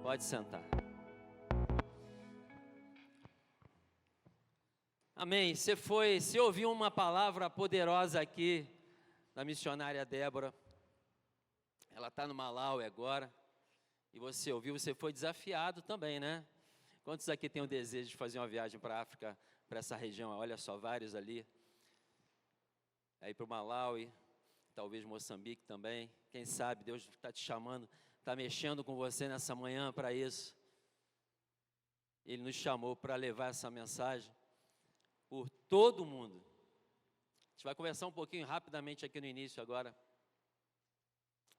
Pode sentar. Amém. Você ouviu uma palavra poderosa aqui da missionária Débora. Ela está no Malawi agora. E você ouviu, você foi desafiado também, né? Quantos aqui têm o desejo de fazer uma viagem para a África, para essa região? Olha só, vários ali. Aí para o Malawi, talvez Moçambique também. Quem sabe Deus está te chamando, está mexendo com você nessa manhã para isso. Ele nos chamou para levar essa mensagem por todo mundo. A gente vai conversar um pouquinho rapidamente aqui no início agora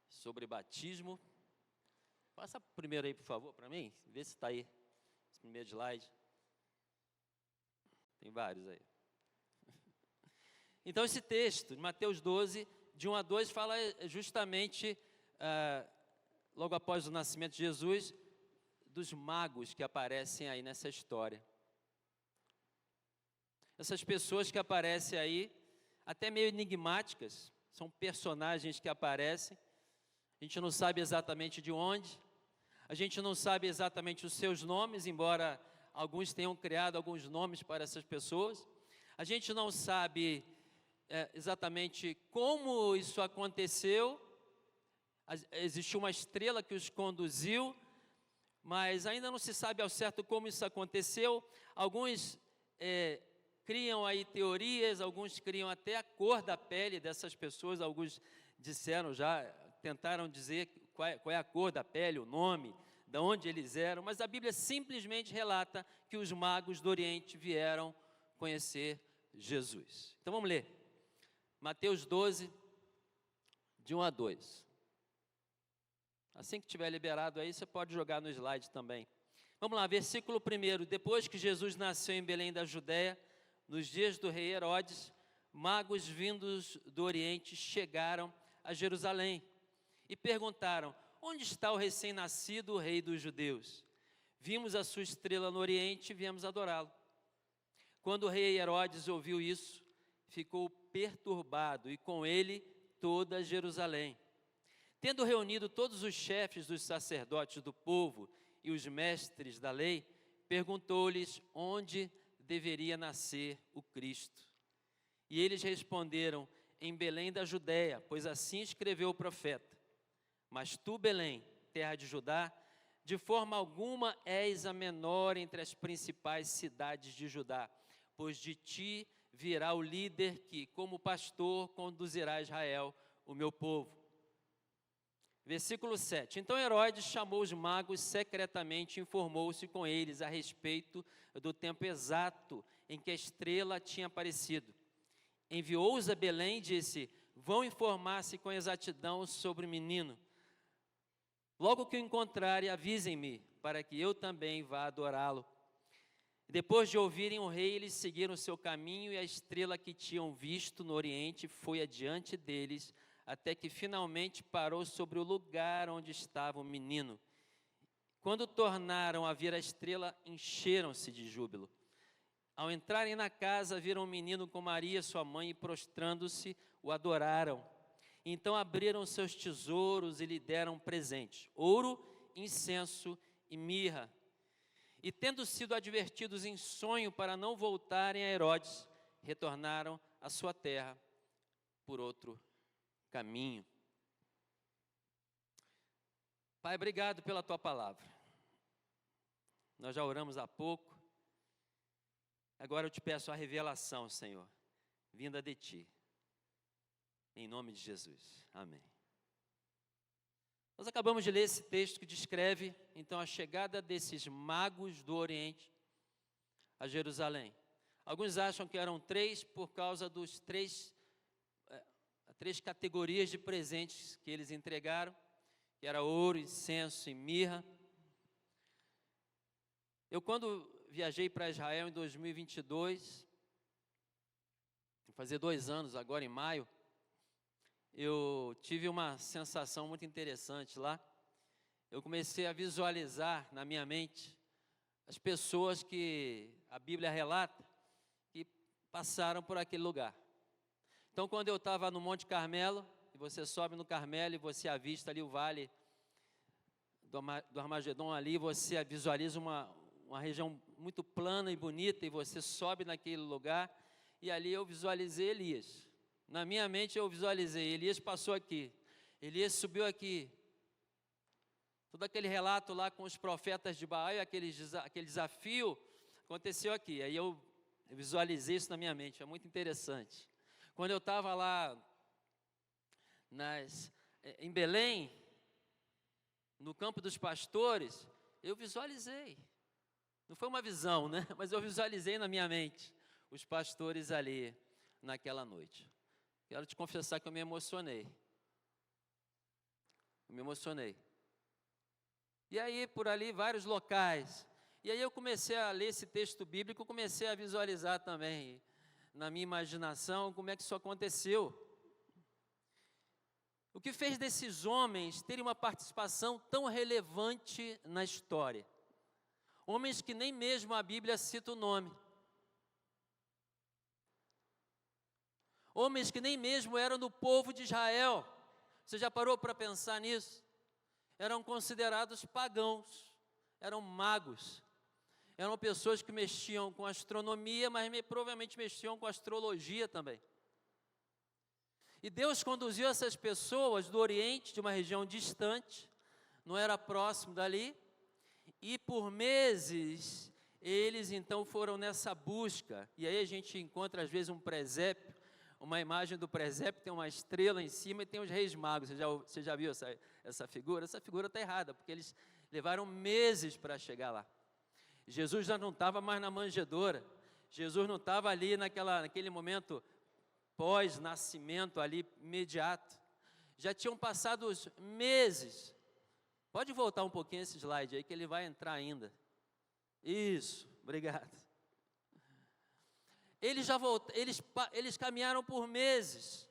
sobre batismo. Passa primeiro aí, por favor, para mim, vê se está aí, esse primeiro slide. Tem vários aí. Então esse texto, de Mateus 12, de 1 a 2, fala justamente, logo após o nascimento de Jesus, dos magos que aparecem aí nessa história. Essas pessoas que aparecem aí, até meio enigmáticas, são personagens que aparecem, a gente não sabe exatamente de onde, a gente não sabe exatamente os seus nomes, embora alguns tenham criado alguns nomes para essas pessoas, a gente não sabe exatamente como isso aconteceu, existiu uma estrela que os conduziu, mas ainda não se sabe ao certo como isso aconteceu. Alguns criam aí teorias, alguns criam até a cor da pele dessas pessoas, alguns disseram já, tentaram dizer qual é a cor da pele, o nome, de onde eles eram, mas a Bíblia simplesmente relata que os magos do Oriente vieram conhecer Jesus. Então vamos ler, Mateus 12, de 1 a 2. Assim que tiver liberado aí, você pode jogar no slide também. Vamos lá, versículo 1. Depois que Jesus nasceu em Belém da Judéia, nos dias do rei Herodes, magos vindos do Oriente chegaram a Jerusalém e perguntaram: onde está o recém-nascido, o rei dos judeus? Vimos a sua estrela no Oriente e viemos adorá-lo. Quando o rei Herodes ouviu isso, ficou perturbado e com ele toda Jerusalém. Tendo reunido todos os chefes dos sacerdotes do povo e os mestres da lei, perguntou-lhes onde deveria nascer o Cristo. E eles responderam: em Belém da Judéia, pois assim escreveu o profeta. Mas tu, Belém, terra de Judá, de forma alguma és a menor entre as principais cidades de Judá, pois de ti virá o líder que, como pastor, conduzirá Israel, o meu povo. Versículo 7. Então Herodes chamou os magos secretamente e informou-se com eles a respeito do tempo exato em que a estrela tinha aparecido. Enviou-os a Belém e disse: vão informar-se com exatidão sobre o menino. Logo que o encontrarem, avisem-me, para que eu também vá adorá-lo. Depois de ouvirem o rei, eles seguiram o seu caminho, e a estrela que tinham visto no Oriente foi adiante deles, até que finalmente parou sobre o lugar onde estava o menino. Quando tornaram a ver a estrela, encheram-se de júbilo. Ao entrarem na casa, viram o menino com Maria, sua mãe, e prostrando-se, o adoraram. Então abriram seus tesouros e lhe deram presentes: ouro, incenso e mirra. E tendo sido advertidos em sonho para não voltarem a Herodes, retornaram à sua terra por outro caminho. Pai, obrigado pela tua palavra. Nós já oramos há pouco. Agora eu te peço a revelação, Senhor, vinda de ti. Em nome de Jesus. Amém. Nós acabamos de ler esse texto que descreve, então, a chegada desses magos do Oriente a Jerusalém. Alguns acham que eram 3 por causa dos três categorias de presentes que eles entregaram, que era ouro, incenso e mirra. Eu, quando viajei para Israel em 2022, vai fazer 2 anos agora em maio, eu tive uma sensação muito interessante lá. Eu comecei a visualizar na minha mente as pessoas que a Bíblia relata que passaram por aquele lugar. Então, quando eu estava no Monte Carmelo, e você sobe no Carmelo e você avista ali o vale do Armagedon ali, você visualiza uma região muito plana e bonita, e você sobe naquele lugar, e ali eu visualizei Elias. Na minha mente eu visualizei, Elias passou aqui, Elias subiu aqui. Todo aquele relato lá com os profetas de Baal, aquele desafio, aconteceu aqui. Aí eu visualizei isso na minha mente, é muito interessante. Quando eu estava lá em Belém, no campo dos pastores, eu visualizei. Não foi uma visão, né? Mas eu visualizei na minha mente os pastores ali naquela noite. Quero te confessar que eu me emocionei. Eu me emocionei. E aí, por ali, vários locais. E aí eu comecei a ler esse texto bíblico, comecei a visualizar também, na minha imaginação, como é que isso aconteceu. O que fez desses homens terem uma participação tão relevante na história? Homens que nem mesmo a Bíblia cita o nome. Homens que nem mesmo eram do povo de Israel. Você já parou para pensar nisso? Eram considerados pagãos, eram magos. Eram pessoas que mexiam com astronomia, mas provavelmente mexiam com astrologia também. E Deus conduziu essas pessoas do Oriente, de uma região distante, não era próximo dali, e por meses eles então foram nessa busca. E aí a gente encontra às vezes um presépio, uma imagem do presépio, tem uma estrela em cima e tem os reis magos. Você já viu essa figura? Essa figura está errada, porque eles levaram meses para chegar lá. Jesus já não estava mais na manjedoura, Jesus não estava ali naquele momento pós-nascimento ali, imediato. Já tinham passado os meses. Pode voltar um pouquinho esse slide aí, que ele vai entrar ainda. Isso, obrigado. Eles caminharam por meses.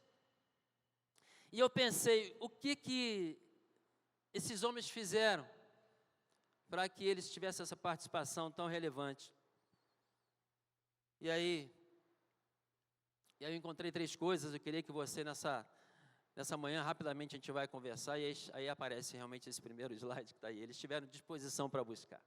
E eu pensei, o que esses homens fizeram para que eles tivessem essa participação tão relevante? E aí eu encontrei 3 coisas. Eu queria que você, nessa manhã, rapidamente a gente vai conversar, e aí aparece realmente esse primeiro slide que está aí. Eles tiveram disposição para buscar.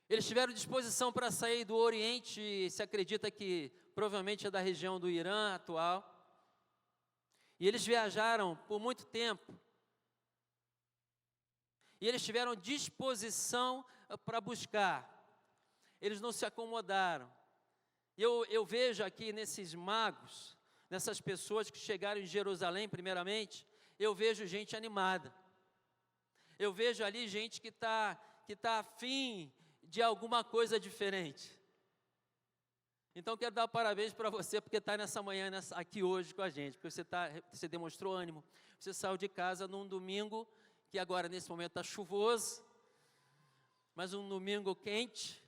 Eles tiveram disposição para sair do Oriente, se acredita que provavelmente é da região do Irã atual. E eles viajaram por muito tempo. E eles tiveram disposição para buscar. Eles não se acomodaram. Eu vejo aqui nesses magos, nessas pessoas que chegaram em Jerusalém primeiramente, eu vejo gente animada. Eu vejo ali gente que está afim de alguma coisa diferente. Então quero dar parabéns para você, porque está nessa manhã, aqui hoje com a gente, porque você demonstrou ânimo. Você saiu de casa num domingo, que agora nesse momento está chuvoso, mas um domingo quente,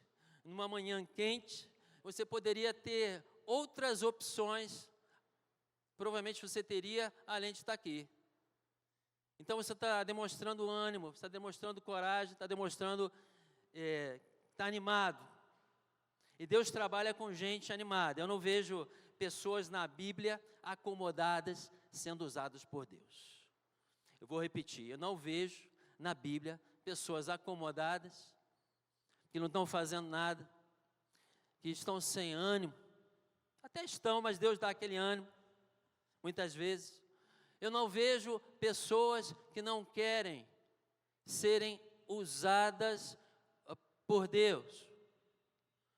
numa manhã quente, você poderia ter outras opções, provavelmente você teria, além de estar aqui. Então você está demonstrando ânimo, você está demonstrando coragem, está demonstrando, está animado. E Deus trabalha com gente animada. Eu não vejo pessoas na Bíblia acomodadas sendo usadas por Deus. Eu vou repetir, eu não vejo na Bíblia pessoas acomodadas, que não estão fazendo nada, que estão sem ânimo. Até estão, mas Deus dá aquele ânimo, muitas vezes. Eu não vejo pessoas que não querem serem usadas por Deus.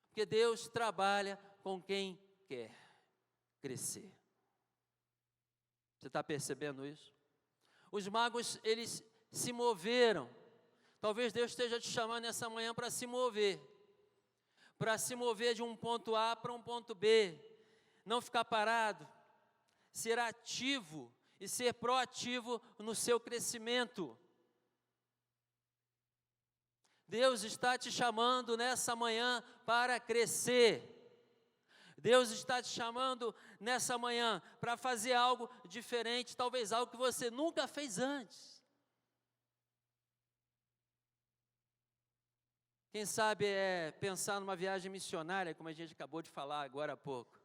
Porque Deus trabalha com quem quer crescer. Você está percebendo isso? Os magos, eles se moveram. Talvez Deus esteja te chamando nessa manhã para se mover. Para se mover de um ponto A para um ponto B. Não ficar parado. Ser ativo e ser proativo no seu crescimento. Deus está te chamando nessa manhã para crescer. Deus está te chamando nessa manhã para fazer algo diferente, talvez algo que você nunca fez antes. Quem sabe pensar numa viagem missionária, como a gente acabou de falar agora há pouco.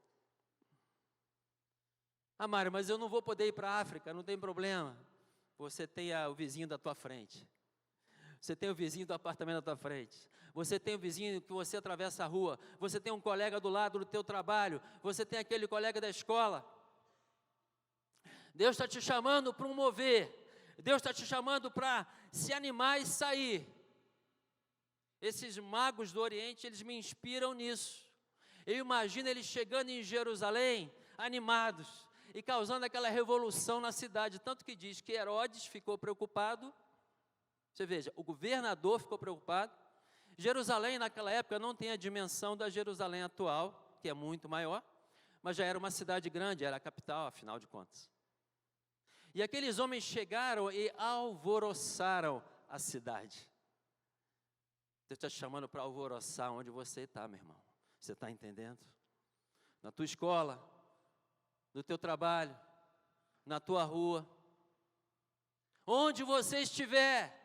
Ah, Mário, mas eu não vou poder ir para a África, não tem problema. você tem o vizinho da tua frente. Você tem o vizinho do apartamento da tua frente. Você tem o vizinho que você atravessa a rua. Você tem um colega do lado do teu trabalho. Você tem aquele colega da escola. Deus está te chamando para um mover. Deus está te chamando para se animar e sair. Esses magos do Oriente, eles me inspiram nisso. Eu imagino eles chegando em Jerusalém, animados, e causando aquela revolução na cidade. Tanto que diz que Herodes ficou preocupado. Você veja, o governador ficou preocupado. Jerusalém, naquela época, não tem a dimensão da Jerusalém atual, que é muito maior, mas já era uma cidade grande, era a capital, afinal de contas. E aqueles homens chegaram e alvoroçaram a cidade. Deus está te chamando para alvoroçar onde você está, meu irmão. Você está entendendo? Na tua escola, no teu trabalho, na tua rua. Onde você estiver,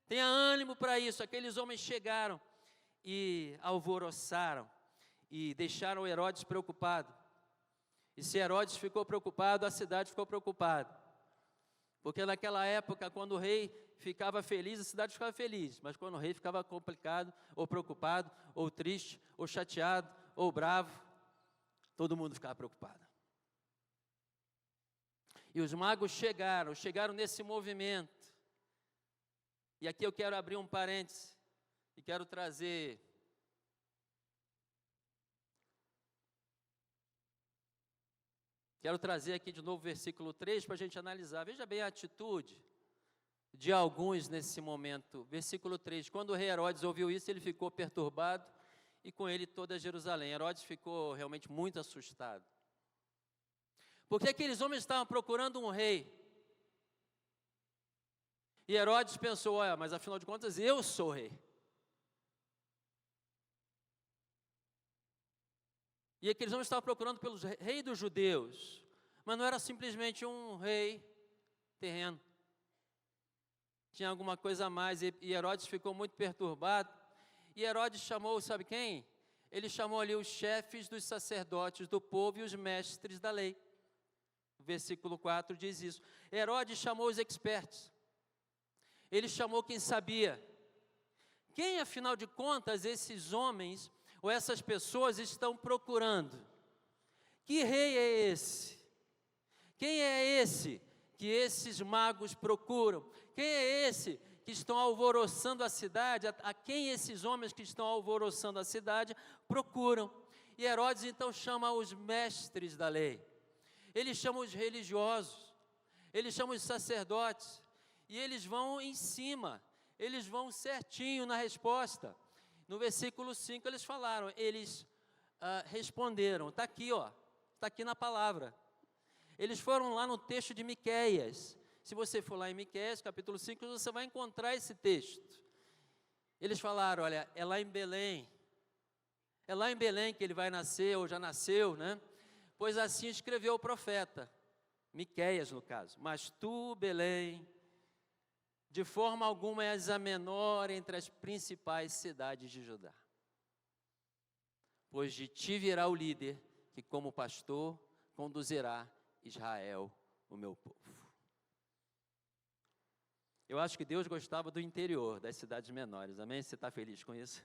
tenha ânimo para isso. Aqueles homens chegaram e alvoroçaram e deixaram Herodes preocupado. E se Herodes ficou preocupado, a cidade ficou preocupada. Porque naquela época, quando o rei ficava feliz, a cidade ficava feliz. Mas quando o rei ficava complicado, ou preocupado, ou triste, ou chateado, ou bravo, todo mundo ficava preocupado. E os magos chegaram nesse movimento. E aqui eu quero abrir um parêntese e quero trazer aqui de novo o versículo 3 para a gente analisar. Veja bem a atitude de alguns nesse momento. Versículo 3, quando o rei Herodes ouviu isso, ele ficou perturbado e com ele toda Jerusalém. Herodes ficou realmente muito assustado. Porque aqueles homens estavam procurando um rei. E Herodes pensou, olha, mas afinal de contas eu sou rei. E aqueles homens estavam procurando pelo rei dos judeus, mas não era simplesmente um rei terreno. Tinha alguma coisa a mais, e Herodes ficou muito perturbado. E Herodes chamou, sabe quem? Ele chamou ali os chefes dos sacerdotes do povo e os mestres da lei. O versículo 4 diz isso. Herodes chamou os experts. Ele chamou quem sabia. Quem, afinal de contas, esses homens ou essas pessoas estão procurando? Que rei é esse? Quem é esse que esses magos procuram? Quem é esse que estão alvoroçando a cidade? A quem esses homens que estão alvoroçando a cidade procuram? E Herodes então chama os mestres da lei. Ele chama os religiosos. Ele chama os sacerdotes. E eles vão em cima. Eles vão certinho na resposta. No versículo 5 eles falaram, eles responderam, está aqui, ó, está aqui na palavra. Eles foram lá no texto de Miqueias. Se você for lá em Miqueias, capítulo 5, você vai encontrar esse texto. Eles falaram, olha, é lá em Belém que ele vai nascer, ou já nasceu, né? Pois assim escreveu o profeta, Miqueias no caso. Mas tu, Belém, de forma alguma és a menor entre as principais cidades de Judá. Pois de ti virá o líder, que como pastor conduzirá Israel, o meu povo. Eu acho que Deus gostava do interior, das cidades menores, amém? Você está feliz com isso?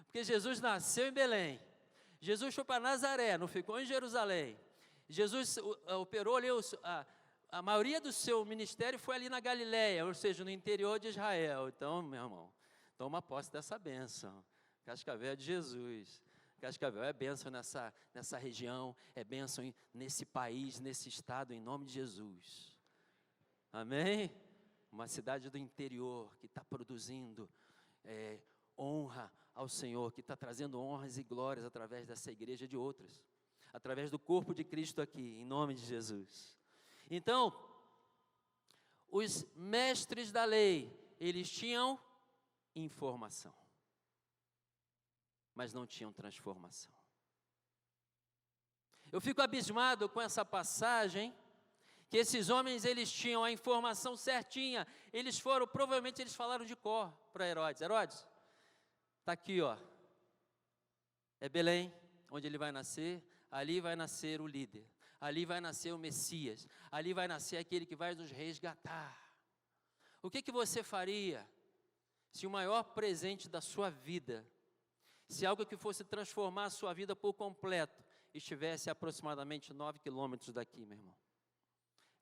Porque Jesus nasceu em Belém, Jesus foi para Nazaré, não ficou em Jerusalém. Jesus operou ali a maioria do seu ministério foi ali na Galileia, ou seja, no interior de Israel. Então, meu irmão, toma posse dessa bênção. Cascavel é de Jesus. Cascavel é bênção nessa região, é bênção nesse país, nesse estado, em nome de Jesus. Amém? Uma cidade do interior que está produzindo honra ao Senhor, que está trazendo honras e glórias através dessa igreja e de outras. Através do corpo de Cristo aqui, em nome de Jesus. Então, os mestres da lei, eles tinham informação, mas não tinham transformação. Eu fico abismado com essa passagem, que esses homens, eles tinham a informação certinha, provavelmente eles falaram de cor para Herodes. Herodes, está aqui, ó, é Belém, onde ele vai nascer, ali vai nascer o líder. Ali vai nascer o Messias, ali vai nascer aquele que vai nos resgatar. O que você faria se o maior presente da sua vida, se algo que fosse transformar a sua vida por completo, estivesse a aproximadamente 9 quilômetros daqui, meu irmão?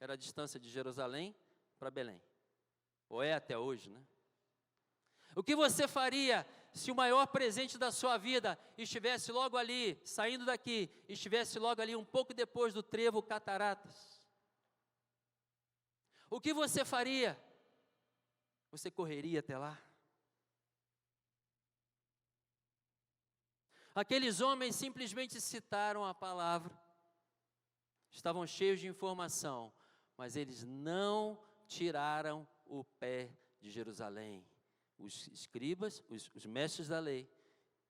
Era a distância de Jerusalém para Belém, ou é até hoje, né? O que você faria se o maior presente da sua vida estivesse logo ali, saindo daqui, estivesse logo ali um pouco depois do trevo Cataratas? O que você faria? Você correria até lá? Aqueles homens simplesmente citaram a palavra, estavam cheios de informação, mas eles não tiraram o pé de Jerusalém. Os escribas, os mestres da lei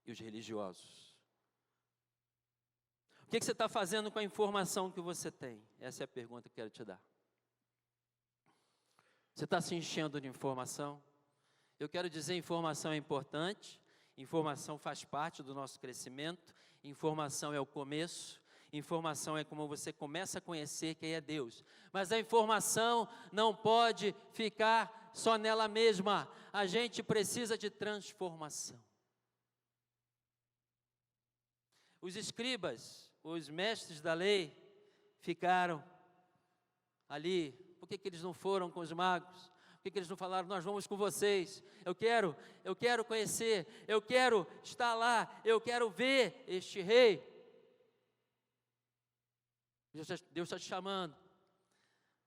e os religiosos. O que você está fazendo com a informação que você tem? Essa é a pergunta que eu quero te dar. Você está se enchendo de informação? Eu quero dizer, informação é importante, informação faz parte do nosso crescimento, informação é o começo, informação é como você começa a conhecer quem é Deus. Mas a informação não pode ficar só nela mesma, a gente precisa de transformação. Os escribas, os mestres da lei, ficaram ali. Por que eles não foram com os magos? Por que eles não falaram, nós vamos com vocês? Eu quero conhecer, eu quero estar lá, eu quero ver este rei. Deus está te chamando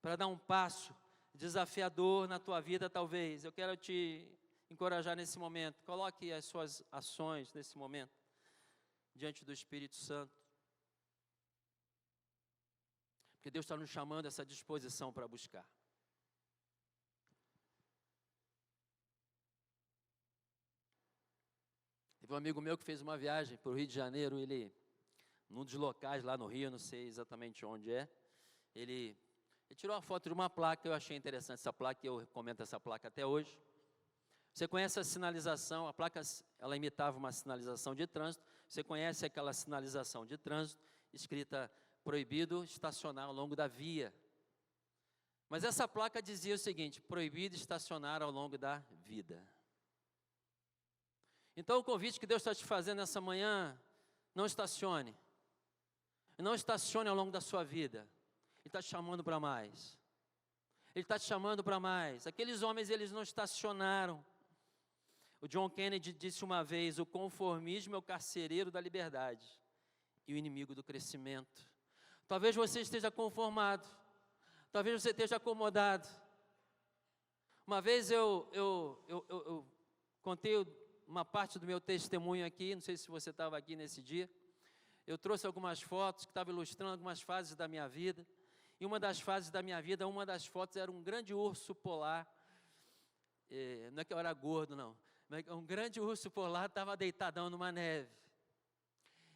para dar um passo desafiador na tua vida, talvez. Eu quero te encorajar nesse momento. Coloque as suas ações nesse momento diante do Espírito Santo. Porque Deus está nos chamando a essa disposição para buscar. Teve um amigo meu que fez uma viagem para o Rio de Janeiro, num dos locais lá no Rio, não sei exatamente onde é, ele tirou uma foto de uma placa, eu achei interessante essa placa, eu comento essa placa até hoje. Você conhece a sinalização, a placa, ela imitava uma sinalização de trânsito, você conhece aquela sinalização de trânsito, escrita, proibido estacionar ao longo da via. Mas essa placa dizia o seguinte, proibido estacionar ao longo da vida. Então o convite que Deus está te fazendo nessa manhã, não estacione. Não estacione ao longo da sua vida. Ele está te chamando para mais. Ele está te chamando para mais. Aqueles homens, eles não estacionaram. O John Kennedy disse uma vez, o conformismo é o carcereiro da liberdade e o inimigo do crescimento. Talvez você esteja conformado. Talvez você esteja acomodado. Uma vez eu contei uma parte do meu testemunho aqui, não sei se você estava aqui nesse dia. Eu trouxe algumas fotos que estavam ilustrando algumas fases da minha vida. E uma das fases da minha vida, uma das fotos era um grande urso polar. Não é que eu era gordo, não. Mas um grande urso polar estava deitadão numa neve.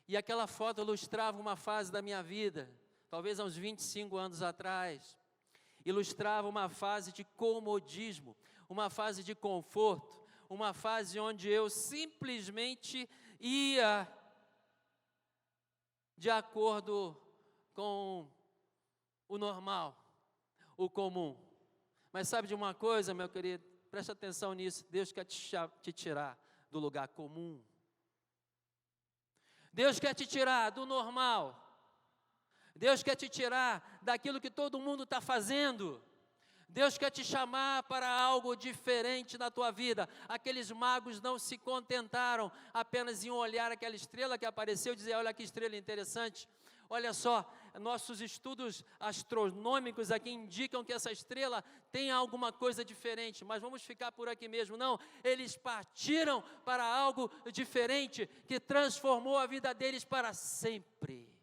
E aquela foto ilustrava uma fase da minha vida, talvez há uns 25 anos atrás. Ilustrava uma fase de comodismo, uma fase de conforto, uma fase onde eu simplesmente ia de acordo com o normal, o comum. Mas sabe de uma coisa, meu querido? Preste atenção nisso. Deus quer te tirar do lugar comum. Deus quer te tirar do normal. Deus quer te tirar daquilo que todo mundo está fazendo. Deus quer te chamar para algo diferente na tua vida. Aqueles magos não se contentaram apenas em olhar aquela estrela que apareceu e dizer, olha que estrela interessante. Olha só, nossos estudos astronômicos aqui indicam que essa estrela tem alguma coisa diferente, mas vamos ficar por aqui mesmo. Não, eles partiram para algo diferente, que transformou a vida deles para sempre.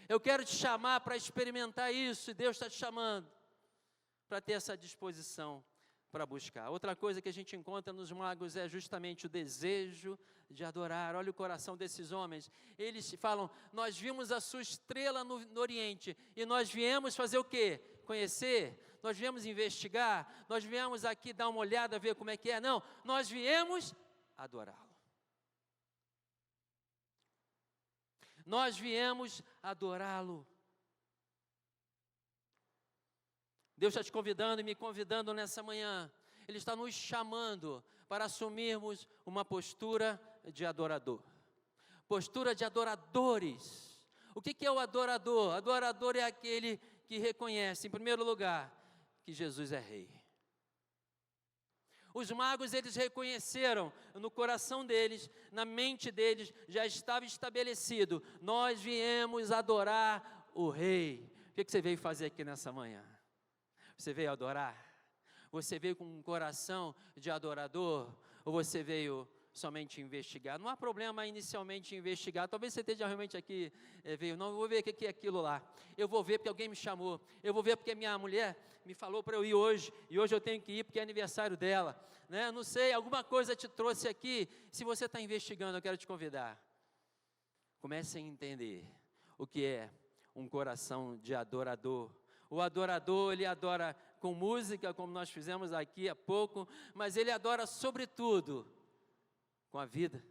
Eu quero te chamar para experimentar isso, e Deus está te chamando para ter essa disposição para buscar. Outra coisa que a gente encontra nos magos é justamente o desejo de adorar. Olha o coração desses homens. Eles falam, nós vimos a sua estrela no Oriente e nós viemos fazer o quê? Conhecer? Nós viemos investigar? Nós viemos aqui dar uma olhada, ver como é que é? Não, nós viemos adorá-lo. Nós viemos adorá-lo. Deus está te convidando e me convidando nessa manhã. Ele está nos chamando para assumirmos uma postura de adorador. Postura de adoradores. O que é o adorador? Adorador é aquele que reconhece, em primeiro lugar, que Jesus é Rei. Os magos, eles reconheceram no coração deles, na mente deles, já estava estabelecido: nós viemos adorar o Rei. O que você veio fazer aqui nessa manhã? Você veio adorar? Você veio com um coração de adorador? Ou você veio somente investigar? Não há problema inicialmente em investigar. Talvez você esteja realmente aqui, veio, não, eu vou ver o que é aquilo lá. Eu vou ver porque alguém me chamou. Eu vou ver porque minha mulher me falou para eu ir hoje. E hoje eu tenho que ir porque é aniversário dela. Né? Não sei, alguma coisa te trouxe aqui. Se você está investigando, eu quero te convidar. Comece a entender o que é um coração de adorador. O adorador, ele adora com música, como nós fizemos aqui há pouco, mas ele adora sobretudo com a vida.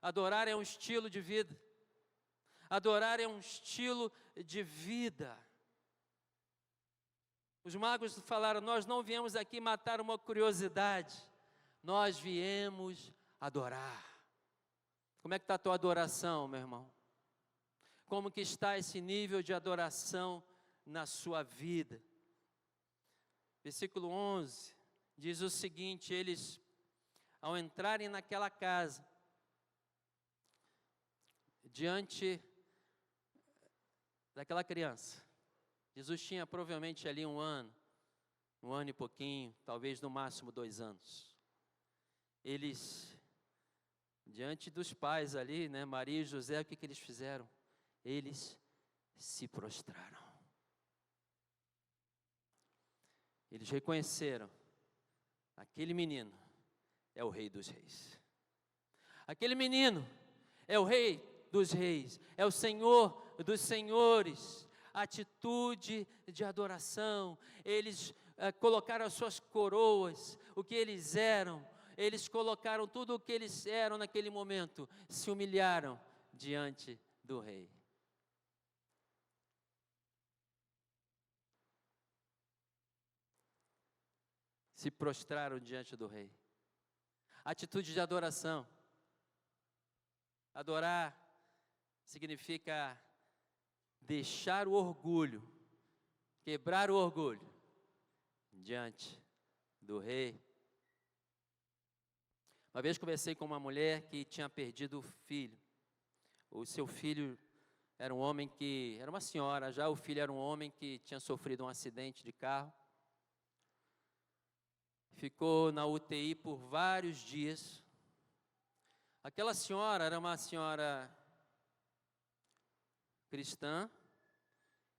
Adorar é um estilo de vida. Adorar é um estilo de vida. Os magos falaram: nós não viemos aqui matar uma curiosidade, nós viemos adorar. Como é que está a tua adoração, meu irmão? Como que está esse nível de adoração na sua vida? Versículo 11 diz o seguinte: eles, ao entrarem naquela casa, diante daquela criança, Jesus tinha provavelmente ali um ano e pouquinho, talvez no máximo 2 anos. Eles, diante dos pais ali, né, Maria e José, o que eles fizeram? Eles se prostraram. Eles reconheceram: aquele menino é o Rei dos Reis. Aquele menino é o Rei dos Reis, é o Senhor dos Senhores. Atitude de adoração. Eles colocaram as suas coroas, o que eles eram. Eles colocaram tudo o que eles eram naquele momento. Se humilharam diante do Rei. Se prostraram diante do Rei. Atitude de adoração. Adorar significa deixar o orgulho, quebrar o orgulho diante do Rei. Uma vez conversei com uma mulher que tinha perdido o filho. O seu filho era um homem que, era uma senhora já, o filho era um homem que tinha sofrido um acidente de carro. Ficou na UTI por vários dias. Aquela senhora era uma senhora cristã,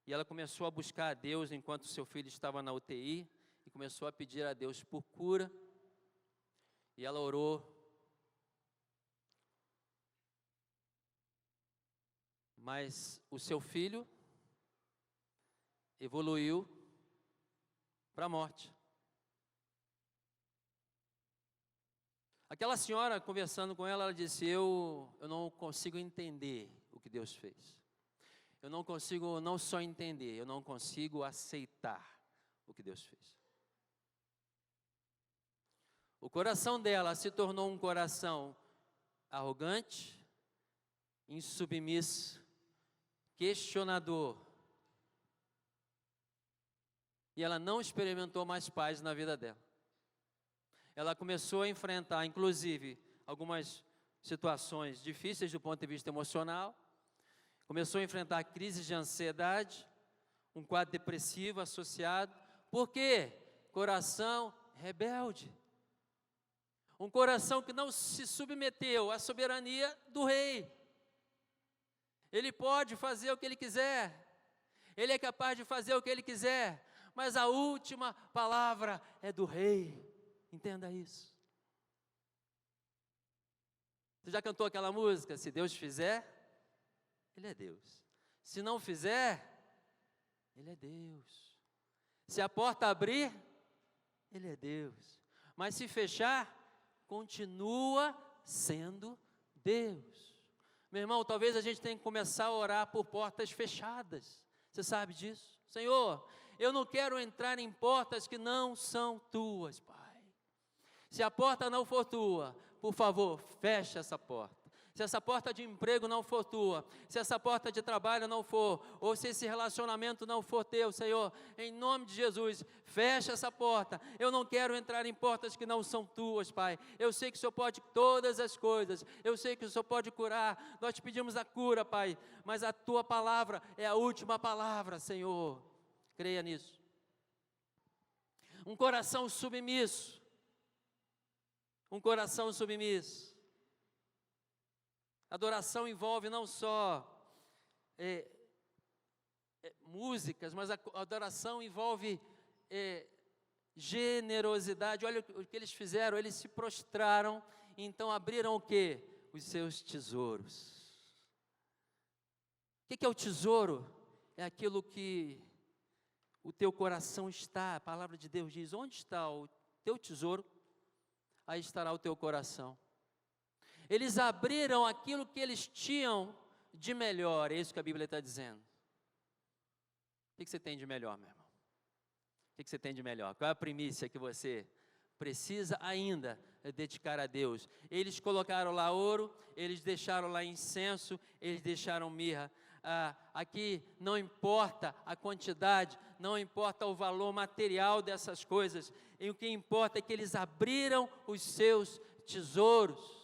e ela começou a buscar a Deus enquanto seu filho estava na UTI, e começou a pedir a Deus por cura, e ela orou. Mas o seu filho evoluiu para a morte. Aquela senhora, conversando com ela, ela disse: eu não consigo entender o que Deus fez. Eu não consigo não só entender, eu não consigo aceitar o que Deus fez. O coração dela se tornou um coração arrogante, insubmisso, questionador. E ela não experimentou mais paz na vida dela. Ela começou a enfrentar, inclusive, algumas situações difíceis do ponto de vista emocional. Começou a enfrentar crises de ansiedade, um quadro depressivo associado. Por quê? Coração rebelde. Um coração que não se submeteu à soberania do Rei. Ele pode fazer o que ele quiser. Ele é capaz de fazer o que ele quiser. Mas a última palavra é do Rei. Entenda isso. Você já cantou aquela música? Se Deus fizer, Ele é Deus. Se não fizer, Ele é Deus. Se a porta abrir, Ele é Deus. Mas se fechar, continua sendo Deus. Meu irmão, talvez a gente tenha que começar a orar por portas fechadas. Você sabe disso? Senhor, eu não quero entrar em portas que não são tuas, Pai. Se a porta não for tua, por favor, fecha essa porta. Se essa porta de emprego não for tua, se essa porta de trabalho não for, ou se esse relacionamento não for teu, Senhor, em nome de Jesus, fecha essa porta. Eu não quero entrar em portas que não são tuas, Pai. Eu sei que o Senhor pode todas as coisas, eu sei que o Senhor pode curar. Nós te pedimos a cura, Pai, mas a tua palavra é a última palavra, Senhor. Creia nisso. Um coração submisso. Um coração submisso. Adoração envolve não só músicas, mas a adoração envolve generosidade. Olha o que eles fizeram, eles se prostraram, então abriram o quê? Os seus tesouros. O que é o tesouro? É aquilo que o teu coração está. A palavra de Deus diz, onde está o teu tesouro? Aí estará o teu coração. Eles abriram aquilo que eles tinham de melhor, é isso que a Bíblia está dizendo. O que você tem de melhor, meu irmão? O que você tem de melhor? Qual é a primícia que você precisa ainda dedicar a Deus? Eles colocaram lá ouro, eles deixaram lá incenso, eles deixaram mirra. Aqui não importa a quantidade, não importa o valor material dessas coisas, e o que importa é que eles abriram os seus tesouros.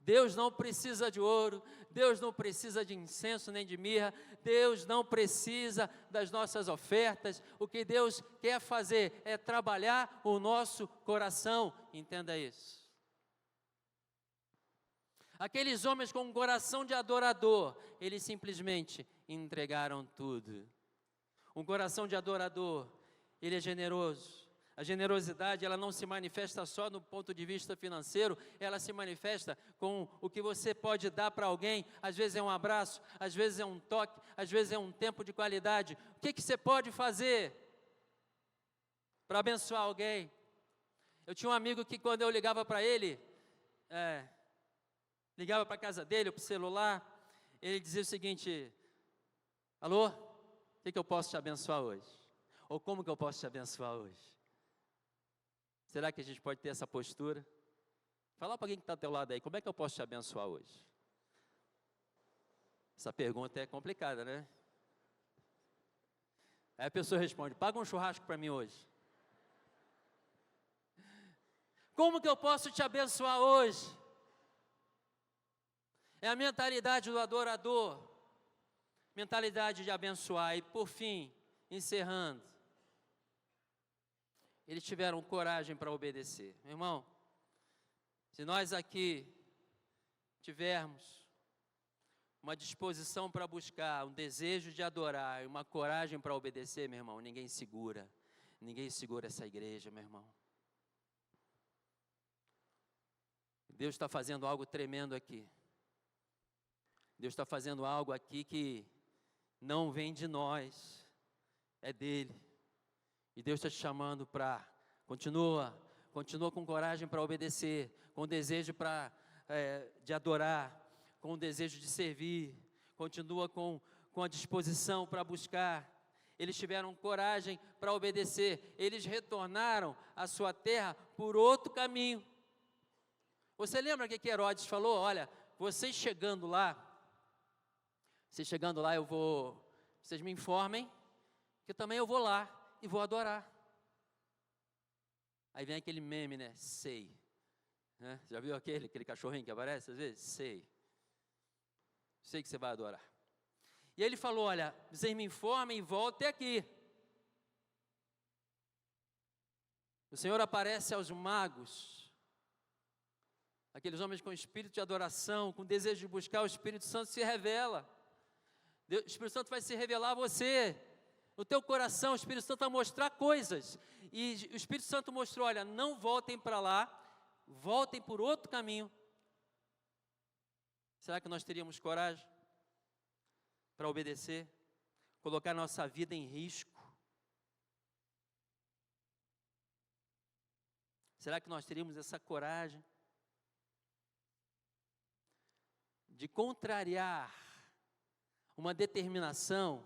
Deus não precisa de ouro, Deus não precisa de incenso nem de mirra, Deus não precisa das nossas ofertas. O que Deus quer fazer é trabalhar o nosso coração, entenda isso. Aqueles homens com um coração de adorador, eles simplesmente entregaram tudo. Um coração de adorador, ele é generoso. A generosidade, ela não se manifesta só no ponto de vista financeiro, ela se manifesta com o que você pode dar para alguém. Às vezes é um abraço, às vezes é um toque, às vezes é um tempo de qualidade. O que você pode fazer para abençoar alguém? Eu tinha um amigo que quando eu ligava para ele, ligava para a casa dele, para o celular, ele dizia o seguinte: alô, o que eu posso te abençoar hoje? Ou como que eu posso te abençoar hoje? Será que a gente pode ter essa postura? Fala para alguém que está ao teu lado aí, como é que eu posso te abençoar hoje? Essa pergunta é complicada, né? Aí a pessoa responde, paga um churrasco para mim hoje. Como que eu posso te abençoar hoje? É a mentalidade do adorador, mentalidade de abençoar. E por fim, encerrando, eles tiveram coragem para obedecer. Meu irmão, se nós aqui tivermos uma disposição para buscar, um desejo de adorar, uma coragem para obedecer, meu irmão, ninguém segura essa igreja, meu irmão. Deus está fazendo algo tremendo aqui. Deus está fazendo algo aqui que não vem de nós, é dele. E Deus está te chamando para, continua com coragem para obedecer, com desejo de adorar, com desejo de servir, continua com a disposição para buscar. Eles tiveram coragem para obedecer, eles retornaram à sua terra por outro caminho. Você lembra o que Herodes falou? Olha, vocês chegando lá, vocês me informem, que também eu vou lá e vou adorar. Aí vem aquele meme, né? Sei. Né? Já viu aquele cachorrinho que aparece às vezes? Sei que você vai adorar. E ele falou, olha, vocês me informem e voltem aqui. O Senhor aparece aos magos, aqueles homens com espírito de adoração, com desejo de buscar, o Espírito Santo se revela. O Espírito Santo vai se revelar a você. No teu coração, o Espírito Santo vai mostrar coisas. E o Espírito Santo mostrou, olha, não voltem para lá, voltem por outro caminho. Será que nós teríamos coragem para obedecer? Colocar nossa vida em risco? Será que nós teríamos essa coragem de contrariar uma determinação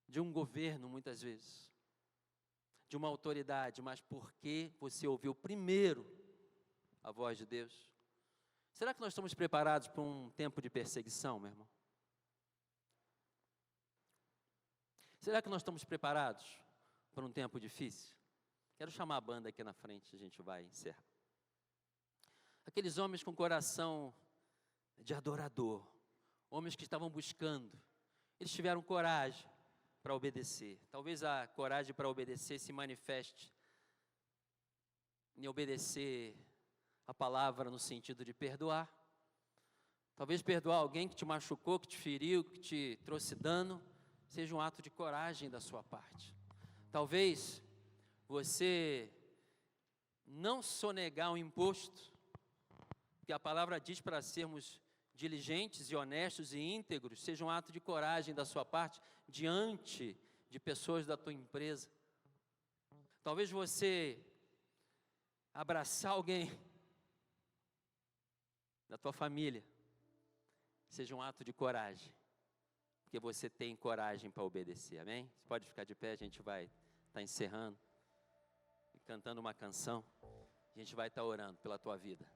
de um governo, muitas vezes, de uma autoridade, mas porque você ouviu primeiro a voz de Deus. Será que nós estamos preparados para um tempo de perseguição, meu irmão? Será que nós estamos preparados para um tempo difícil? Quero chamar a banda aqui na frente, a gente vai encerrar. Aqueles homens com coração de adorador, homens que estavam buscando, eles tiveram coragem para obedecer. Talvez a coragem para obedecer se manifeste em obedecer a palavra no sentido de perdoar. Talvez perdoar alguém que te machucou, que te feriu, que te trouxe dano, seja um ato de coragem da sua parte. Talvez você não sonegar um imposto, porque a palavra diz para sermos diligentes e honestos e íntegros, seja um ato de coragem da sua parte diante de pessoas da tua empresa. Talvez você abraçar alguém da tua família, seja um ato de coragem, porque você tem coragem para obedecer, amém? Você pode ficar de pé, a gente vai estar encerrando e cantando uma canção, a gente vai estar orando pela tua vida.